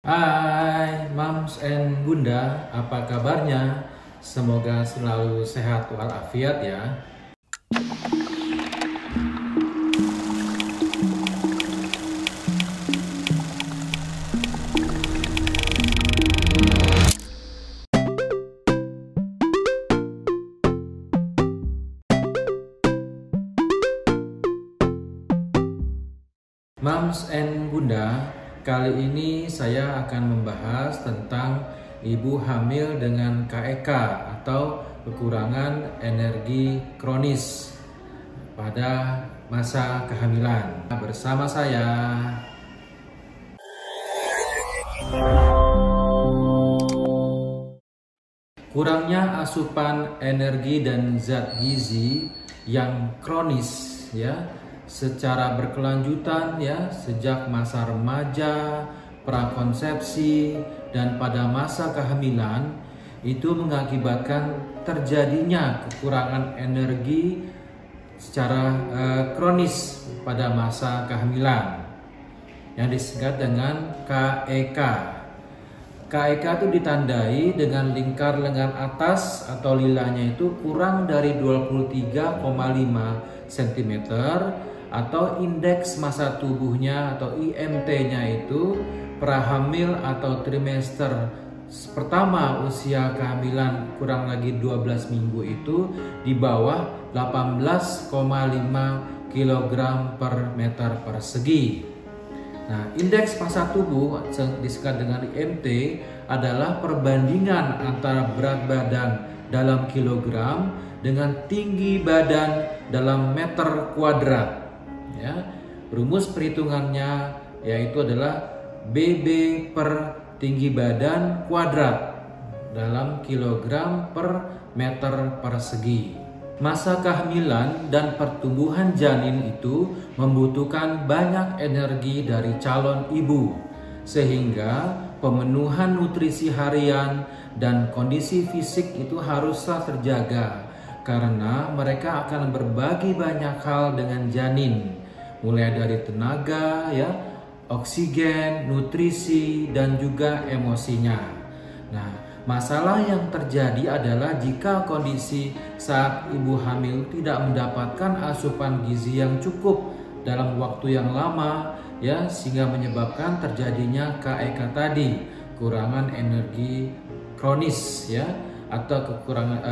Hai Mams and Bunda, apa kabarnya? Semoga selalu sehat walafiat ya. Mams and Bunda, kali ini saya akan membahas tentang ibu hamil dengan KEK atau kekurangan energi kronis pada masa kehamilan. Bersama saya. Kurangnya asupan energi dan zat gizi yang kronis ya secara berkelanjutan ya sejak masa remaja, prakonsepsi dan pada masa kehamilan itu mengakibatkan terjadinya kekurangan energi secara kronis pada masa kehamilan yang disingkat dengan KEK. KEK itu ditandai dengan lingkar lengan atas atau lilanya itu kurang dari 23,5 cm atau indeks massa tubuhnya atau IMT-nya itu prahamil atau trimester pertama usia kehamilan kurang lagi 12 minggu itu di bawah 18,5 kg per meter persegi. Nah, indeks massa tubuh disingkat dengan IMT adalah perbandingan antara berat badan dalam kilogram dengan tinggi badan dalam meter kuadrat. Ya, rumus perhitungannya yaitu adalah BB per tinggi badan kuadrat dalam kilogram per meter persegi. Masa kehamilan dan pertumbuhan janin itu membutuhkan banyak energi dari calon ibu, sehingga pemenuhan nutrisi harian dan kondisi fisik itu haruslah terjaga karena mereka akan berbagi banyak hal dengan janin, mulai dari tenaga, ya, oksigen, nutrisi, dan juga emosinya. Nah, masalah yang terjadi adalah jika kondisi saat ibu hamil tidak mendapatkan asupan gizi yang cukup dalam waktu yang lama, ya, sehingga menyebabkan terjadinya KEK tadi, kurangan energi kronis, ya, atau kekurangan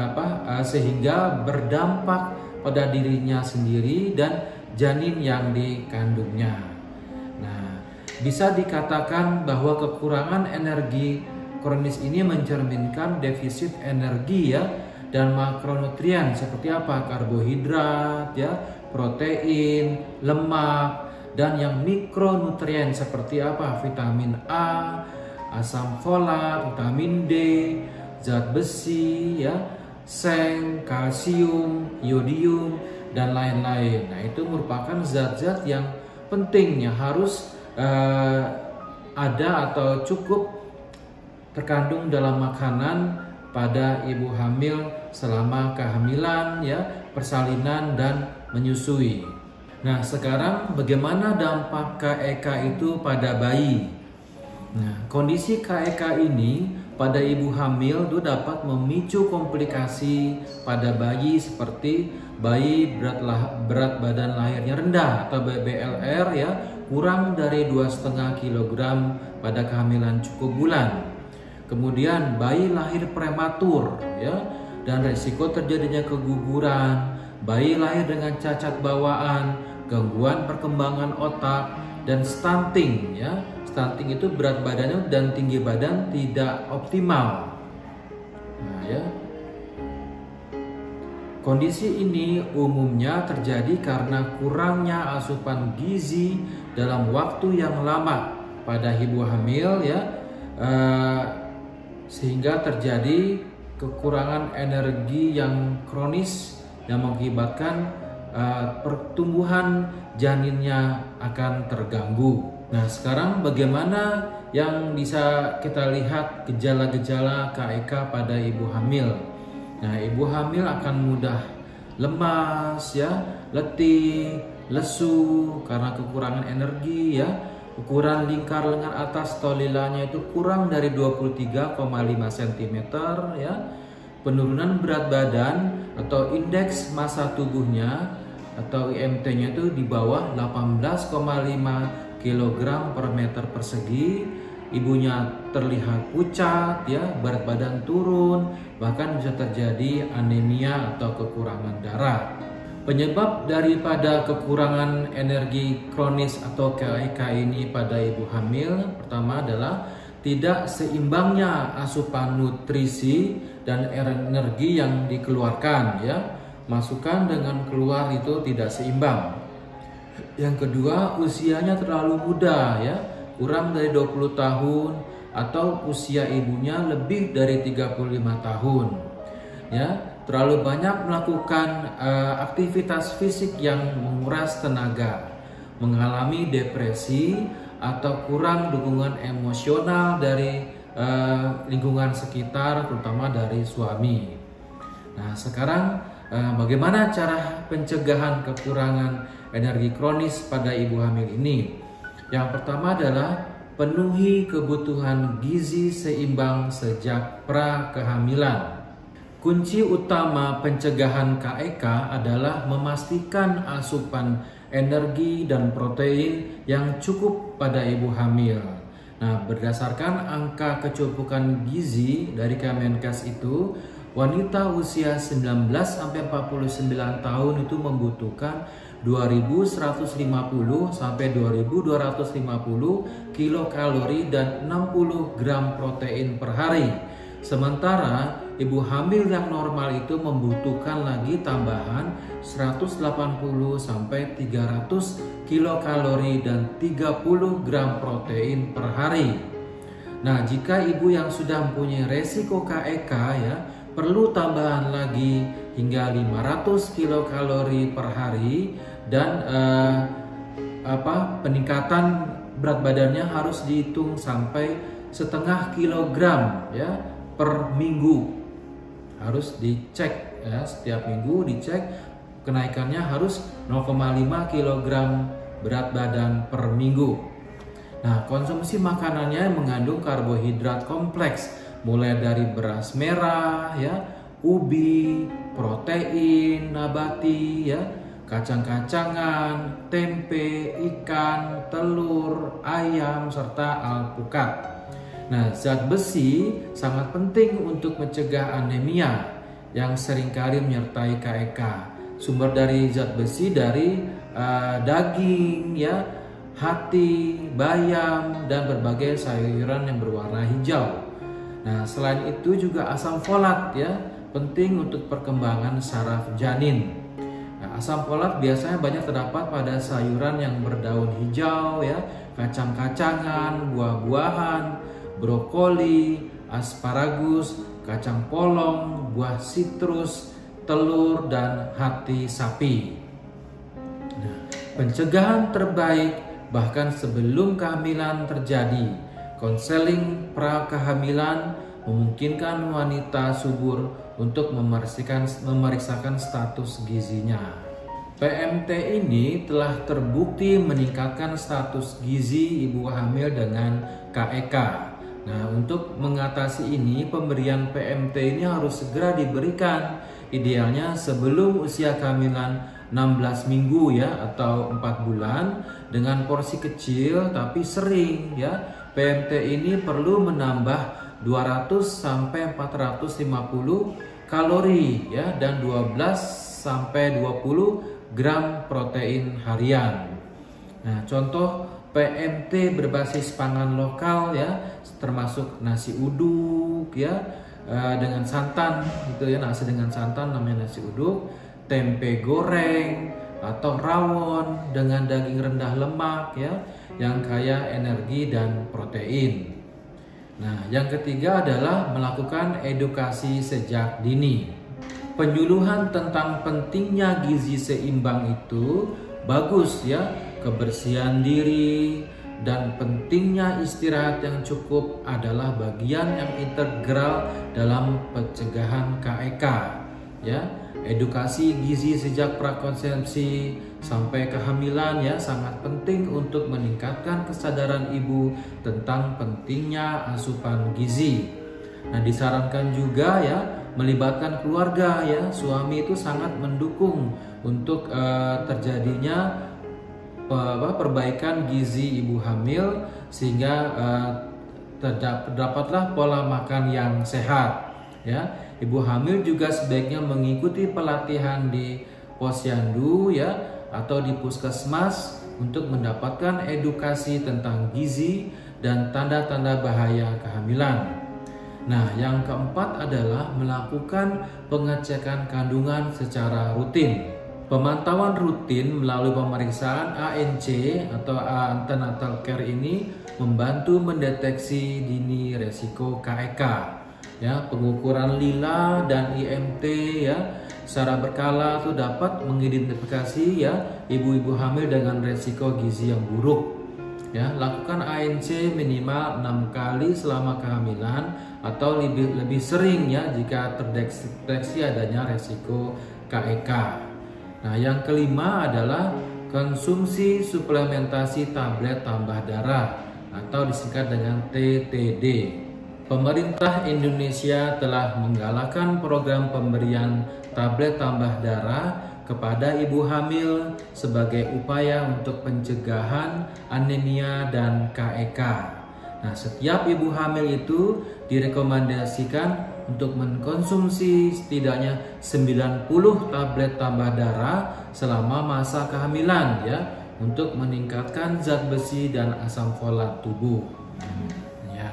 sehingga berdampak pada dirinya sendiri dan janin yang dikandungnya. Nah, bisa dikatakan bahwa kekurangan energi kronis ini mencerminkan defisit energi ya dan makronutrien seperti apa? Karbohidrat ya, protein, lemak, dan yang mikronutrien seperti apa? Vitamin A, asam folat, vitamin D, zat besi ya, seng, kalsium, iodium, dan lain-lain. Nah, itu merupakan zat-zat yang penting yang harus ada atau cukup terkandung dalam makanan pada ibu hamil selama kehamilan ya, persalinan dan menyusui. Nah, sekarang bagaimana dampak KEK itu pada bayi? Nah, kondisi KEK ini pada ibu hamil itu dapat memicu komplikasi pada bayi seperti bayi berat badan lahirnya rendah atau BLR ya, kurang dari 2,5 kg pada kehamilan cukup bulan. Kemudian bayi lahir prematur ya, dan resiko terjadinya keguguran, bayi lahir dengan cacat bawaan, gangguan perkembangan otak, dan stunting ya. Stunting itu berat badannya dan tinggi badan tidak optimal. Nah, ya. Kondisi ini umumnya terjadi karena kurangnya asupan gizi dalam waktu yang lama pada ibu hamil ya, sehingga terjadi kekurangan energi yang kronis yang mengakibatkan pertumbuhan janinnya akan terganggu. Nah, sekarang bagaimana yang bisa kita lihat gejala-gejala KEK pada ibu hamil? Nah, ibu hamil akan mudah lemas ya, letih, lesu karena kekurangan energi ya, Ukuran lingkar lengan atas tolilanya itu kurang dari 23,5 cm ya. Penurunan berat badan atau indeks massa tubuhnya atau IMT-nya itu di bawah 18,5 kg per meter persegi. Ibunya terlihat pucat ya, berat badan turun, bahkan bisa terjadi anemia atau kekurangan darah. Penyebab daripada kekurangan energi kronis atau KEK ini pada ibu hamil pertama adalah tidak seimbangnya asupan nutrisi dan energi yang dikeluarkan ya. Masukan dengan keluar itu tidak seimbang. Yang kedua, usianya terlalu muda ya, kurang dari 20 tahun atau usia ibunya lebih dari 35 tahun. Ya, terlalu banyak melakukan aktivitas fisik yang menguras tenaga, mengalami depresi atau kurang dukungan emosional dari lingkungan sekitar, terutama dari suami. Nah, sekarang bagaimana cara pencegahan kekurangan energi kronis pada ibu hamil ini? Yang pertama adalah penuhi kebutuhan gizi seimbang sejak pra kehamilan. Kunci utama pencegahan KEK adalah memastikan asupan energi dan protein yang cukup pada ibu hamil. Nah, berdasarkan angka kecukupan gizi dari Kemenkes itu, wanita usia 19 sampai 49 tahun itu membutuhkan 2150 sampai 2250 kilokalori dan 60 gram protein per hari. Sementara ibu hamil yang normal itu membutuhkan lagi tambahan 180 sampai 300 kilokalori dan 30 gram protein per hari. Nah, jika ibu yang sudah mempunyai resiko KEK ya, perlu tambahan lagi hingga 500 kilokalori per hari dan peningkatan berat badannya harus dihitung sampai setengah kilogram ya per minggu. Harus dicek ya, setiap minggu dicek kenaikannya harus 0,5 kg berat badan per minggu. Nah, konsumsi makanannya mengandung karbohidrat kompleks mulai dari beras merah ya, ubi, protein nabati ya, kacang-kacangan, tempe, ikan, telur, ayam serta alpukat. Nah, zat besi sangat penting untuk mencegah anemia yang seringkali menyertai KEK. Sumber dari zat besi dari daging ya, hati, bayam dan berbagai sayuran yang berwarna hijau. Nah, selain itu juga asam folat ya, penting untuk perkembangan saraf janin. Nah, asam folat biasanya banyak terdapat pada sayuran yang berdaun hijau ya, kacang-kacangan, buah-buahan, brokoli, asparagus, kacang polong, buah sitrus, telur, dan hati sapi. Nah, pencegahan terbaik bahkan sebelum kehamilan terjadi. Konseling pra kehamilan memungkinkan wanita subur untuk memeriksakan status gizinya. PMT ini telah terbukti meningkatkan status gizi ibu hamil dengan KEK. Nah, untuk mengatasi ini, pemberian PMT ini harus segera diberikan, idealnya sebelum usia kehamilan 16 minggu ya, atau 4 bulan, dengan porsi kecil tapi sering ya. PMT ini perlu menambah 200 sampai 450 kalori ya, dan 12 sampai 20 gram protein harian. Nah, contoh PMT berbasis pangan lokal ya, termasuk nasi uduk ya, dengan santan gitu ya, nasi dengan santan namanya nasi uduk, tempe goreng atau rawon dengan daging rendah lemak ya, yang kaya energi dan protein. Nah, yang ketiga adalah melakukan edukasi sejak dini. Penyuluhan tentang pentingnya gizi seimbang itu bagus ya, kebersihan diri dan pentingnya istirahat yang cukup adalah bagian yang integral dalam pencegahan KEK ya. Edukasi gizi sejak prakonsepsi sampai kehamilan ya sangat penting untuk meningkatkan kesadaran ibu tentang pentingnya asupan gizi. Nah, disarankan juga ya melibatkan keluarga ya. Suami itu sangat mendukung untuk terjadinya perbaikan gizi ibu hamil sehingga terdapatlah pola makan yang sehat ya. Ibu hamil juga sebaiknya mengikuti pelatihan di posyandu ya atau di puskesmas untuk mendapatkan edukasi tentang gizi dan tanda-tanda bahaya kehamilan. Nah, yang keempat adalah melakukan pengecekan kandungan secara rutin. Pemantauan rutin melalui pemeriksaan ANC atau antenatal care ini membantu mendeteksi dini resiko KEK. Ya, pengukuran lila dan IMT ya secara berkala itu dapat mengidentifikasi ya ibu-ibu hamil dengan resiko gizi yang buruk. Ya, lakukan ANC minimal 6 kali selama kehamilan atau lebih sering ya jika terdeteksi adanya resiko KEK. Nah, yang kelima adalah konsumsi suplementasi tablet tambah darah atau disingkat dengan TTD. Pemerintah Indonesia telah menggalakkan program pemberian tablet tambah darah kepada ibu hamil sebagai upaya untuk pencegahan anemia dan KEK. Nah, setiap ibu hamil itu direkomendasikan untuk mengkonsumsi setidaknya 90 tablet tambah darah selama masa kehamilan ya untuk meningkatkan zat besi dan asam folat tubuh. Ya.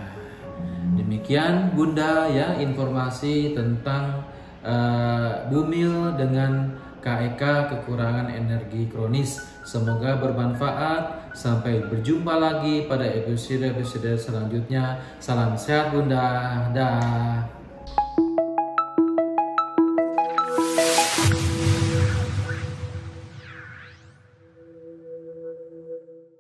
Demikian Bunda ya informasi tentang bumil dengan KEK kekurangan energi kronis. Semoga bermanfaat. Sampai berjumpa lagi pada episode-episode selanjutnya. Salam sehat Bunda. Dah.